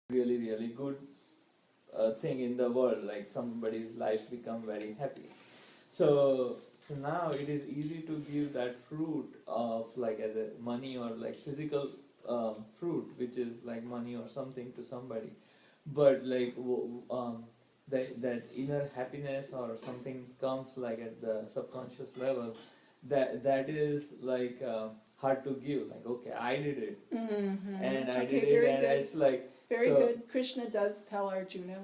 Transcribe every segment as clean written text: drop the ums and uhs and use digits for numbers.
really good thing in the world, like somebody's life become very happy. So now it is easy to give that fruit of like as a money or like physical fruit, which is like money or something to somebody, but like that inner happiness or something comes like at the subconscious level, that is like hard to give. Like, okay, I did it, and I did it, and it's like very good. Krishna does tell Arjuna,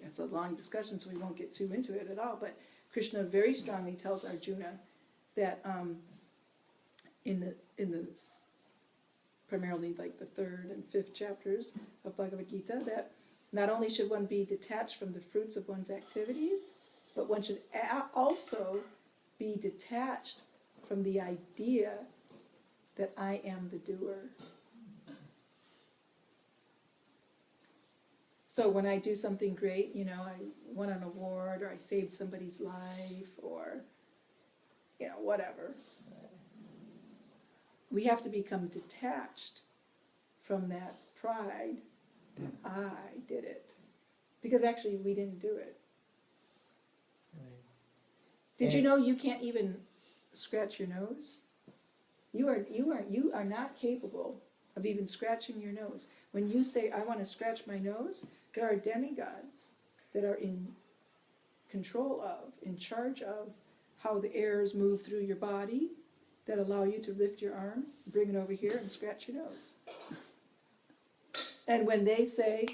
it's a long discussion so we won't get too into it at all, but Krishna very strongly tells Arjuna that in the primarily like the 3rd and 5th chapters of Bhagavad Gita, that not only should one be detached from the fruits of one's activities, but one should also be detached from the idea that I am the doer. So when I do something great, I won an award, or I saved somebody's life, or, whatever. We have to become detached from that pride that I did it. Because actually we didn't do it. Right. Did you know you can't even scratch your nose? You are not capable of even scratching your nose. When you say, I want to scratch my nose, there are demigods that are in control of, in charge of how the airs move through your body that allow you to lift your arm, bring it over here, and scratch your nose. And when they say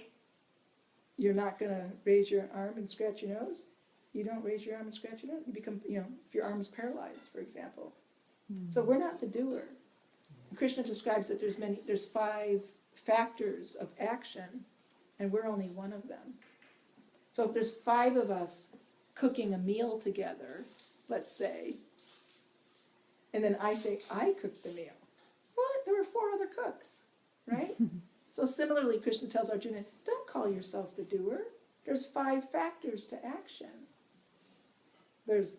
you're not going to raise your arm and scratch your nose, you don't raise your arm and scratch your nose. You become, if your arm is paralyzed, for example. So we're not the doer. Krishna describes that there's 5 factors of action, and we're only one of them. So if there's 5 of us cooking a meal together, let's say, and then I say, I cooked the meal. What? There were 4 other cooks, right? So similarly, Krishna tells Arjuna, don't call yourself the doer. There's 5 factors to action. There's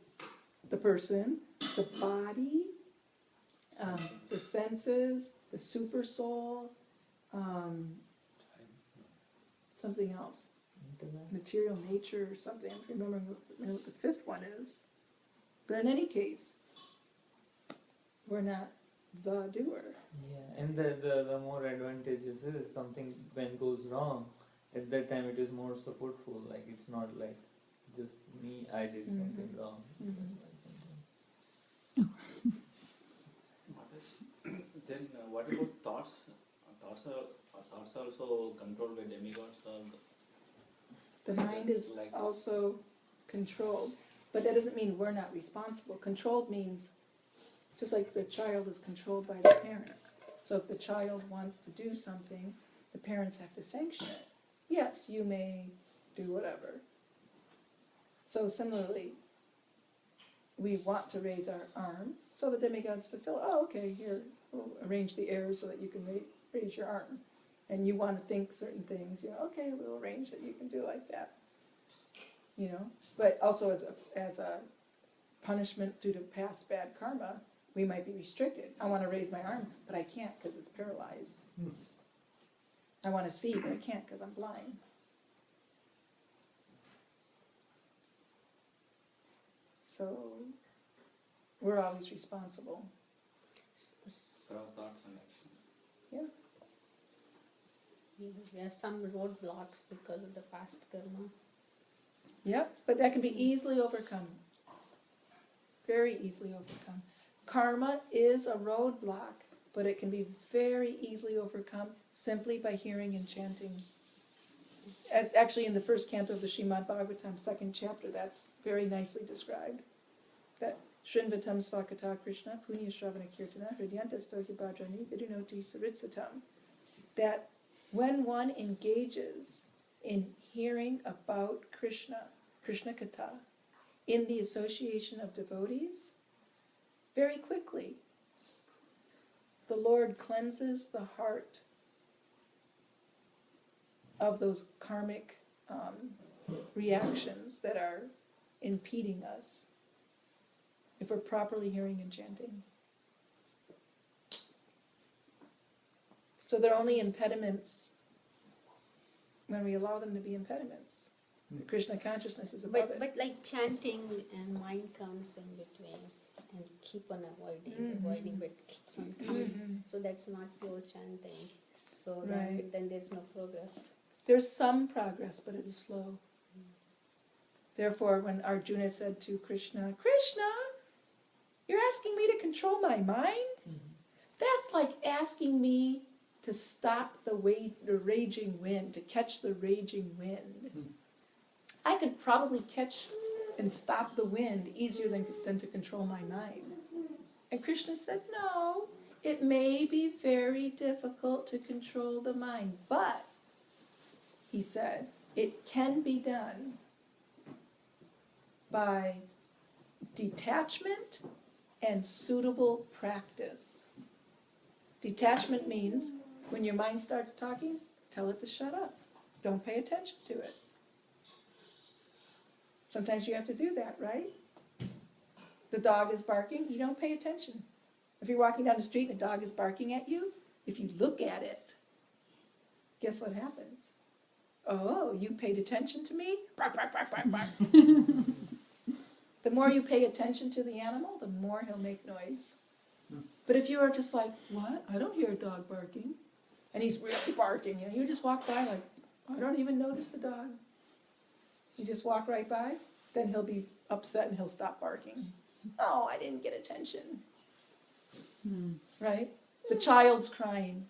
the person, the body, the senses, the super soul, something else, material nature or something. I don't remember what the 5th one is. But in any case, we're not the doer. Yeah, and the more advantageous is something when goes wrong, at that time it is more supportful. Like it's not like just me, I did something wrong. Then what about thoughts? Thoughts are also controlled by demigods. The mind is also controlled, but that doesn't mean we're not responsible. Controlled means just like the child is controlled by the parents. So if the child wants to do something, the parents have to sanction it. Yes, you may do whatever. So similarly, we want to raise our arm, so the demigods fulfill, okay, here, we'll arrange the airs so that you can raise your arm. And you want to think certain things, okay, we'll arrange that you can do like that. But also as a punishment due to past bad karma, we might be restricted. I want to raise my arm, but I can't because it's paralyzed. I want to see, but I can't because I'm blind. So we're always responsible. For our thoughts and actions. Yeah. There are some roadblocks because of the past karma. Yep, but that can be easily overcome. Very easily overcome. Karma is a roadblock, but it can be very easily overcome simply by hearing and chanting. Actually, in the 1st canto of the Srimad Bhagavatam, 2nd chapter, that's very nicely described. That Shrinvatam Svakata Krishna, Punya Shravana Kirtana, Hridyantastohi Bhadrani, Vidunoti Saritsatam. That when one engages in hearing about Krishna, Krishna Katha, in the association of devotees, very quickly, the Lord cleanses the heart of those karmic reactions that are impeding us if we're properly hearing and chanting. So there are only impediments when we allow them to be impediments. The Krishna consciousness is above it. But like chanting and mind comes in between and keep on avoiding, but keeps on coming. So that's not pure chanting. So Right. then there's no progress. There's some progress, but it's slow. Therefore, when Arjuna said to Krishna, Krishna, you're asking me to control my mind? That's like asking me to stop the raging wind, to catch the raging wind. I could probably catch and stop the wind easier than to control my mind. And Krishna said, no, it may be very difficult to control the mind, but, he said, it can be done by detachment and suitable practice. Detachment means when your mind starts talking, tell it to shut up. Don't pay attention to it. Sometimes you have to do that, right? The dog is barking, you don't pay attention. If you're walking down the street and a dog is barking at you, if you look at it, guess what happens? Oh, you paid attention to me? Bark, bark, bark, bark, bark. The more you pay attention to the animal, the more he'll make noise. But if you are just like, what? I don't hear a dog barking. And he's really barking. You just walk by like, I don't even notice the dog. You just walk right by, then he'll be upset and he'll stop barking. Oh, I didn't get attention. Right? The child's crying.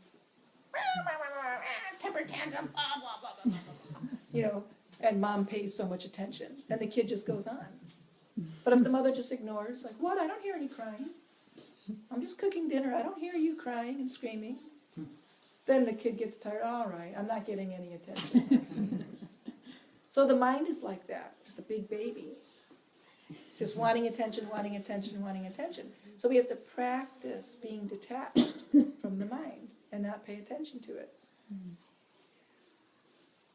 Temper tantrum, blah, blah, blah, blah, blah. And mom pays so much attention. And the kid just goes on. But if the mother just ignores, like, what? I don't hear any crying. I'm just cooking dinner. I don't hear you crying and screaming. Then the kid gets tired. All right, I'm not getting any attention. So the mind is like that, just a big baby. Just wanting attention, wanting attention, wanting attention. So we have to practice being detached from the mind and not pay attention to it.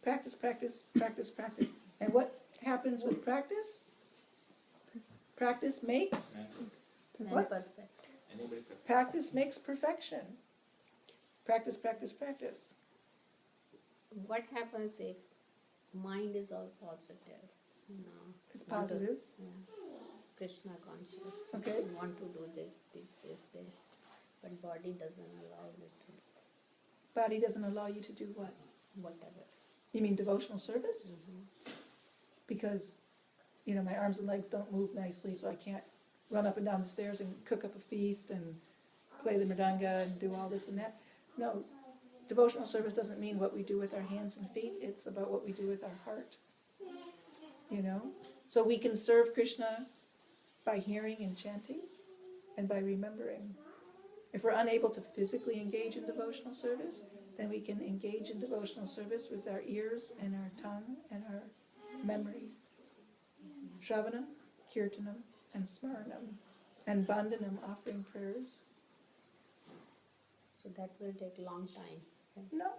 Practice, practice, practice, practice. And what happens with practice? Practice makes what? Perfect. Anybody prefer? Practice makes perfection. Practice, practice, practice. What happens if mind is all positive? It's positive. Krishna conscious. Okay. You want to do this, but body doesn't allow you to Body doesn't allow you to do what? whatever. You mean devotional service? Because, my arms and legs don't move nicely, so I can't run up and down the stairs and cook up a feast and play the mridanga and do all this and that. No, devotional service doesn't mean what we do with our hands and feet. It's about what we do with our heart. So we can serve Krishna by hearing and chanting and by remembering. If we're unable to physically engage in devotional service, then we can engage in devotional service with our ears and our tongue and our memory. Shravanam, Kirtanam, and Smaranam, and Bandhanam, offering prayers. So that will take a long time. Okay? No.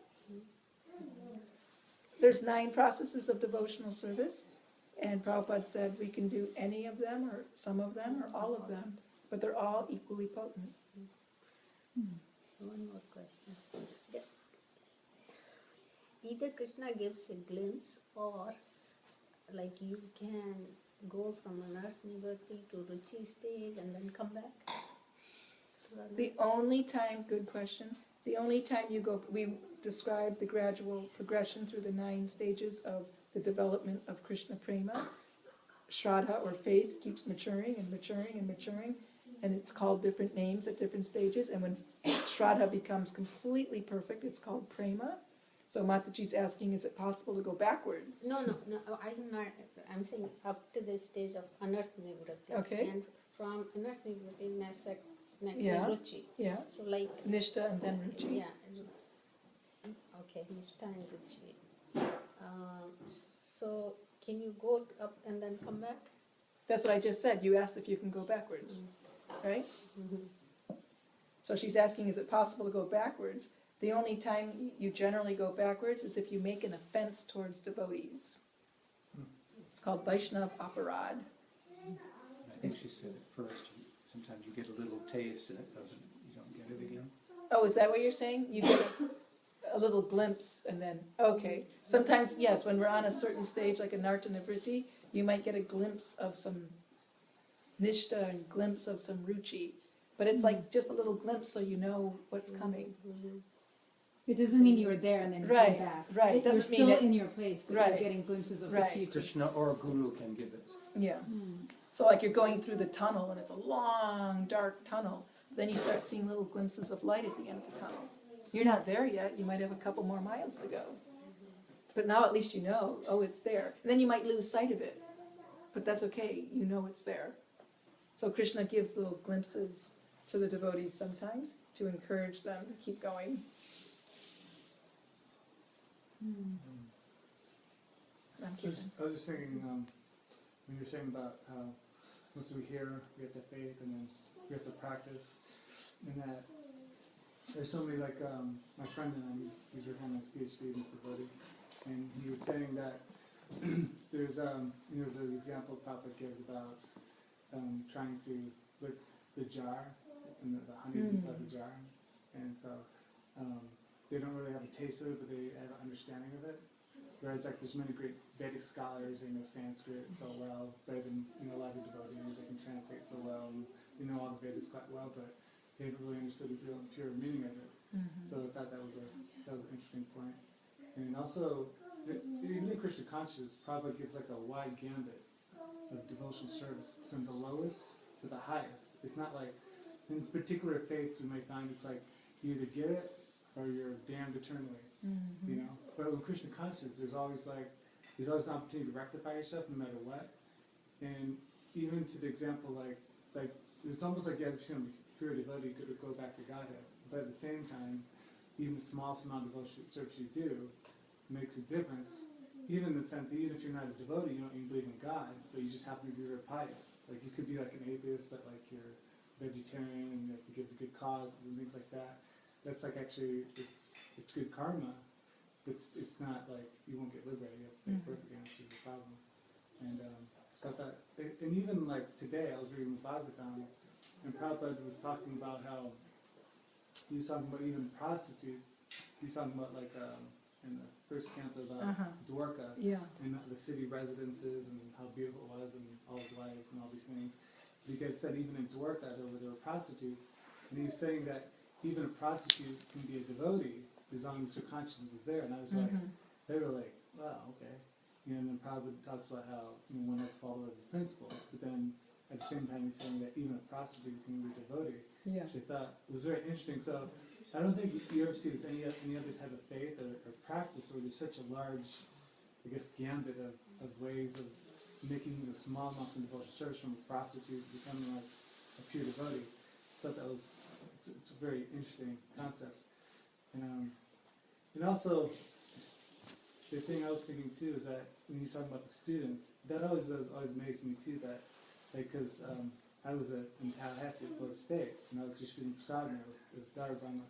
There's 9 processes of devotional service, and Prabhupada said we can do any of them, or some of them, or all of them, but they're all equally potent. One more question. Either Krishna gives a glimpse, or like you can go from an earth nivritti to Ruchi stage and then come back. The only time, good question, the only time you go, we described the gradual progression through the 9 stages of the development of Krishna Prema. Shraddha, or faith, keeps maturing and maturing and maturing, and it's called different names at different stages, and when Shraddha becomes completely perfect, it's called Prema. So Mataji's asking, is it possible to go backwards? No, I'm saying up to the stage of anarth nivritti. Okay. And from anarth nivritti, next Yeah. is Ruchi. Yeah, So like, Nishta and then Ruchi. yeah. Okay, Nishta and Ruchi. So can you go up and then come back? That's what I just said. You asked if you can go backwards, right? So she's asking, is it possible to go backwards? The only time you generally go backwards is if you make an offense towards devotees. It's called Vaishnav Aparad. I think she said at first, sometimes you get a little taste and you don't get it again. Oh, is that what you're saying? You get a little glimpse and then, okay. Sometimes, yes, when we're on a certain stage, like a Nartanavriti, you might get a glimpse of some nishta and glimpse of some ruchi. But it's like just a little glimpse so you know what's coming. It doesn't mean you were there and then you Right, came back. right. You're Doesn't mean still it- in your place, but Right. you're getting glimpses of Right. the future. Krishna or Guru can give it. Yeah. Hmm. So like you're going through the tunnel and it's a long, dark tunnel. Then you start seeing little glimpses of light at the end of the tunnel. You're not there yet. You might have a couple more miles to go. But now at least you know, oh, it's there. And then you might lose sight of it. But that's okay. You know it's there. So Krishna gives little glimpses to the devotees sometimes to encourage them to keep going. I'm kidding. I was just thinking, when you're saying about how once we hear, we have to have faith, and then we have to practice, and that there's so many, like, my friend and I, he's working on his PhD in Satsang, and he was saying that there's an example Prabhupada gives about trying to lick the jar, and the honey's inside the jar, and so they don't really have a taste of it, but they have an understanding of it. Whereas, like, there's many great Vedic scholars, they know Sanskrit so well, better than, a lot of devotees, they can translate so well, and they know all the Vedas quite well, but they haven't really understood the real pure meaning of it. So I thought that was an interesting point. And also, even in Krishna consciousness, Prabhupada gives like a wide gambit of devotional service from the lowest to the highest. It's not like, in particular faiths we may find it's like, you either get it or you're damned eternally. But with Krishna consciousness, there's always an opportunity to rectify yourself no matter what. And even to the example, like it's almost like you have to become a pure devotee to go back to Godhead. But at the same time, even the smallest amount of devotional service you do makes a difference. Even in the sense that even if you're not a devotee, you don't even believe in God, but you just happen to be very pious. Like you could be like an atheist, but like you're vegetarian and you have to give to good causes and things like that. That's like actually it's good karma. It's not like you won't get liberated. You have to take birth again, which is the problem. And so I thought, and even like today, I was reading Bhagavatam, and Prabhupada was talking about how he was talking about even prostitutes. He was talking about like in the first canto about Dwarka Yeah. and the city residences and how beautiful it was and all his wives and all these things. Because said even in Dwarka there were prostitutes, and he was saying that even a prostitute can be a devotee as long as her consciousness is there. And I was like, they were like, wow, okay. And then Prabhupada talks about how one has to follow the principles, but then at the same time he's saying that even a prostitute can be a devotee, Yeah. which I thought was very interesting. So I don't think you ever see this any other type of faith or practice where there's such a large, I guess, gambit of ways of making the small amounts of devotional service from a prostitute becoming like a pure devotee. I thought that was it's a very interesting concept. And also, the thing I was thinking too is that when you're talking about the students, that always amazed me too. That because I was in Tallahassee at Florida State, and I was just doing Sadhana with Dharma,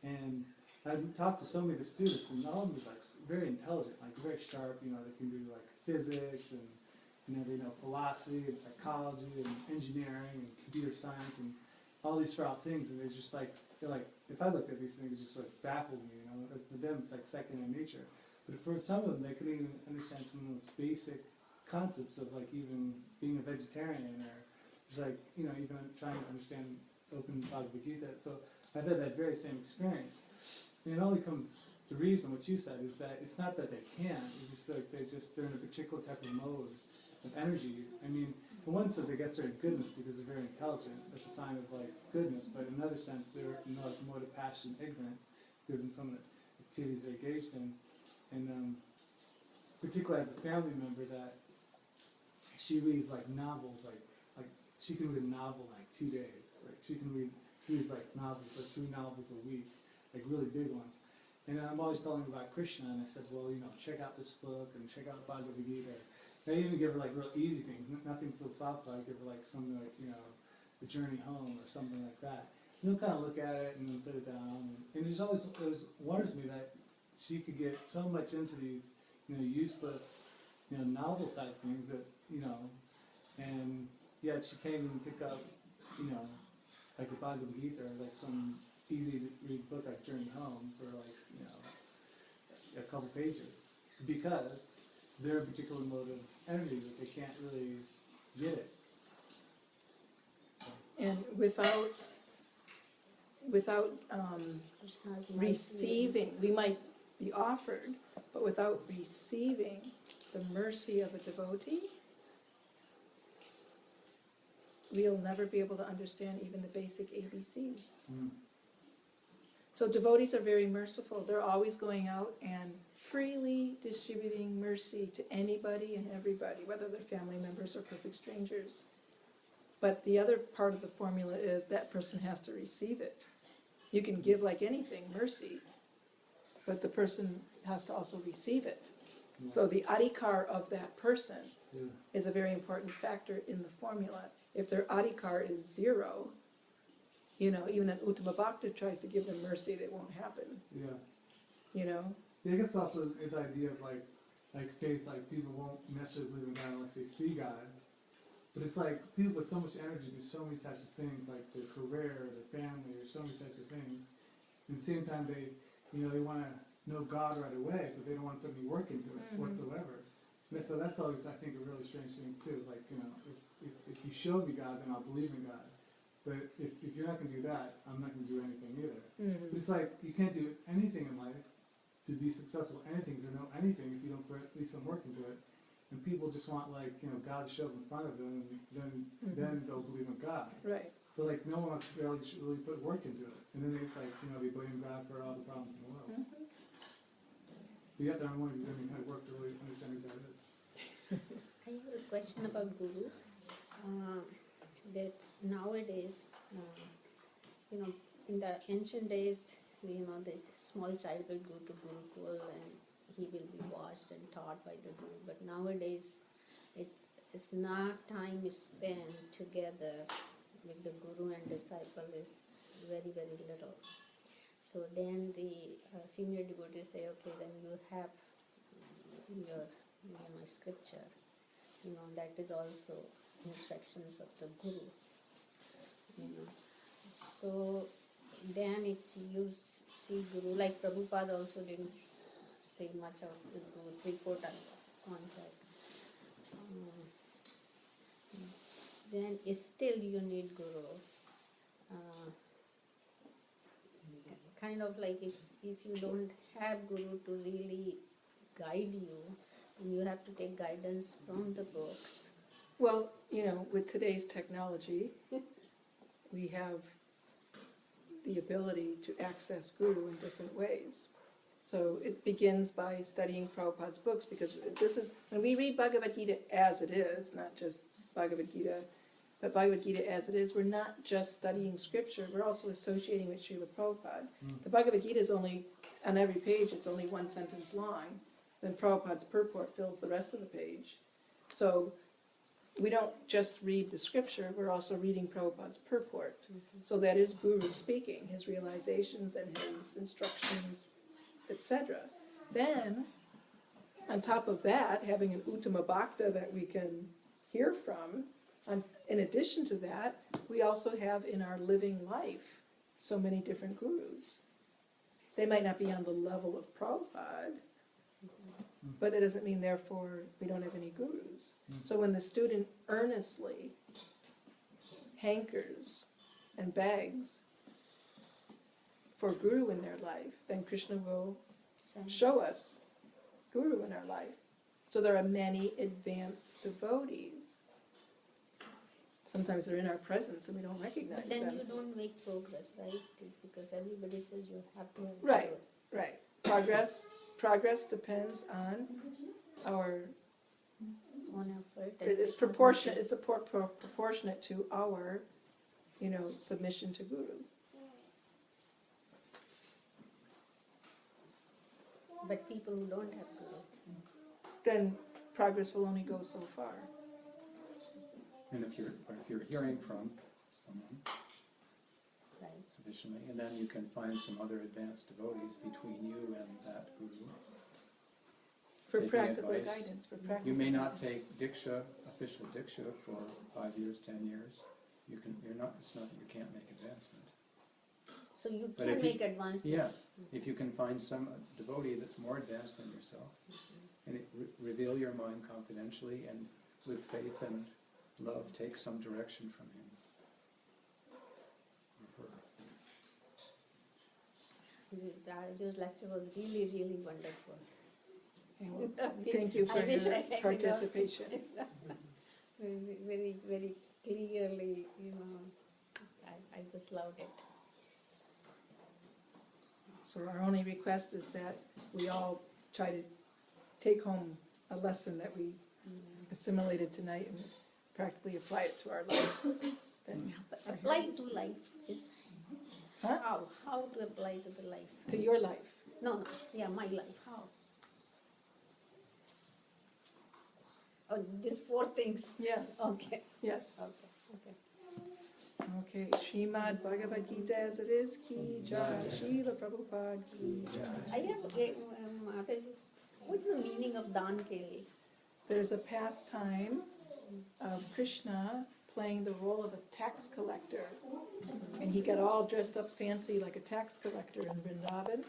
and I talked to so many of the students, and all of them was like very intelligent, like very sharp. They can do like physics and they know philosophy and psychology and engineering and computer science and all these far out things, and they're like, if I looked at these things, it just like baffled me, For them, it's like second nature. But for some of them, they couldn't even understand some of those basic concepts of like even being a vegetarian or just like, even trying to understand open Bhagavad Gita. So I've had that very same experience. And it only comes to reason, what you said, is that it's not that they can't, it's just like they're in a particular type of mode of energy. I mean, in one sense, I guess they're in goodness because they're very intelligent. That's a sign of like goodness. But in another sense, they're in like mode of passion, ignorance, because in some of the activities they're engaged in. And particularly, I have a family member that she reads like novels, like she can read a novel in like 2 days. Like she reads like novels, like 3 novels a week, like really big ones. And I'm always telling her about Krishna, and I said, well, check out this book and check out Bhagavad Gita. I even give her like real easy things, nothing philosophical. I give her like something like The Journey Home or something like that. And you'll kind of look at it and then put it down, and it always wonders me that she could get so much into these useless novel type things that and yet she can't even pick up like the Bhagavad Gita or like some easy to read book like Journey Home for like, you know, a couple pages, because they're a particular mode of energy that they can't really get it. And without receiving, we might be offered, but without receiving the mercy of a devotee, we'll never be able to understand even the basic ABCs. Mm. So devotees are very merciful. They're always going out and freely distributing mercy to anybody and everybody, whether they're family members or perfect strangers. But the other part of the formula is that person has to receive it. You can give like anything, mercy, but the person has to also receive it. Yeah. So the adhikar of that person Yeah. is a very important factor in the formula. If their adhikar is 0, you know, even an Uttama Bhakta tries to give them mercy, that won't happen, Yeah. you know? Yeah, I guess also the idea of like faith, like people won't necessarily believe in God unless they see God. But it's like people with so much energy do so many types of things, like their career, their family, or so many types of things. And at the same time, they, you know, they want to know God right away, but they don't want to put any work into it whatsoever. And so that's always, I think, a really strange thing too. Like, you know, if you show me God, then I'll believe in God. But if you're not going to do that, I'm not going to do anything either. But it's like you can't do anything in life to be successful, anything, to know anything if you don't put at least some work into it. And people just want, like, you know, God to show up in front of them, and then they'll believe in God. Right. But like no one wants to really put work into it, and then they like, you know, they blame God for all the problems in the world. But yet they're unwilling to do any kind of work to really understand who God is. I have a question about gurus. That nowadays, you know, in the ancient days, you know, that small child will go to Gurukul and he will be watched and taught by the Guru. But nowadays, it's not time spent together with the Guru and disciple is very, very little. So then the senior devotees say, okay, then you have your, you know, scripture. You know, that is also instructions of the Guru. You know, so then if you see Guru, like Prabhupada also didn't say much of the Guru, 3-4 concept. Then still you need Guru. Kind of like if you don't have Guru to really guide you, and you have to take guidance from the books. Well, you know, with today's technology, we have the ability to access Guru in different ways. So it begins by studying Prabhupada's books, because this is, when we read Bhagavad Gita as it is, not just Bhagavad Gita, but Bhagavad Gita as it is, we're not just studying scripture, we're also associating with Srila Prabhupada. The Bhagavad Gita is only, on every page, it's only 1 sentence long. Then Prabhupada's purport fills the rest of the page. So we don't just read the scripture, we're also reading Prabhupada's purport. So that is Guru speaking, his realizations and his instructions, etc. Then, on top of that, having an Uttama Bhakta that we can hear from, in addition to that, we also have in our living life so many different gurus. They might not be on the level of Prabhupada, but it doesn't mean therefore we don't have any gurus. So when the student earnestly hankers and begs for Guru in their life, then Krishna will show us Guru in our life. So there are many advanced devotees. Sometimes they're in our presence and we don't recognize Then them. you don't make progress, right? Because everybody says you have to have Right. Guru. Right. Progress depends on our, On effort. and it's proportionate, it's proportionate to our, you know, submission to Guru. But people who don't have Guru. Then progress will only go so far. And if you're hearing from someone Right. sufficiently, and then you can find some other advanced devotees between you and that guru. For Taking practical advice. guidance, for practical You may not guidance. take diksha, official diksha, for 5 years, 10 years. It's not that you can't make advancement. So So you But can if you- make advanced. Yeah, if you can find some devotee that's more advanced than yourself, and reveal your mind confidentially, and with faith and love, take some direction from him. Or her. Your lecture was really, really wonderful. And well, thank you for I wish your I had, participation. Very, very, very clearly, I just loved it. So our only request is that we all try to take home a lesson that we assimilated tonight and practically apply it to our life. Then But apply to life is Huh? how to apply to the life. to your life. No, yeah, my life. How? Oh, these 4 things. Yes, Okay, yes. okay. Okay, Srimad Bhagavad Gita as it is, Ki Jai, Srila Prabhupada Ki Jai. I have, Mataji, what's the meaning of Danakeli? There's a pastime of Krishna playing the role of a tax collector. And he got all dressed up fancy like a tax collector in Vrindavan.